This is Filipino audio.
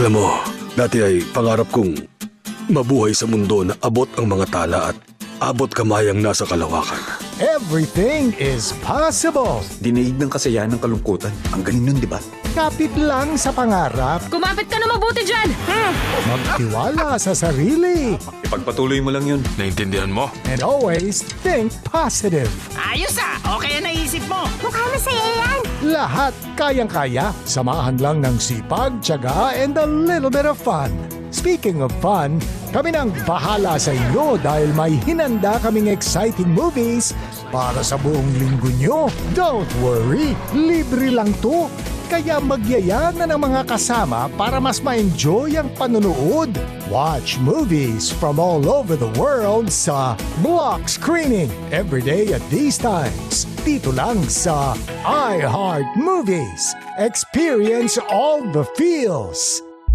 Alam mo, dati ay pangarap kong mabuhay sa mundo na abot ang mga tala at abot kamay ang nasa kalawakan. Everything is possible. Dinaig ng kasayahan ng kalungkutan. Ang galing nun, di ba? Kapit lang sa pangarap, Kumapit ka na mabuti dyan! magtiwala sa sarili, Ipagpatuloy mo lang yun. Naintindihan mo? and always think positive. Ayos okay ang naisip mo. Mukhang masaya yan. Lahat kayang-kaya, samahan lang ng sipag, tiyaga, and a little bit of fun. Speaking of fun, kami nang bahala sa inyo dahil may hinanda kaming exciting movies para sa buong linggo nyo. Don't worry, libre lang to. Kaya magyaya na ng mga kasama para mas ma-enjoy ang panunood. Watch movies from all over the world sa Block Screening every day at these times. Dito lang sa iHeart Movies. Experience all the feels.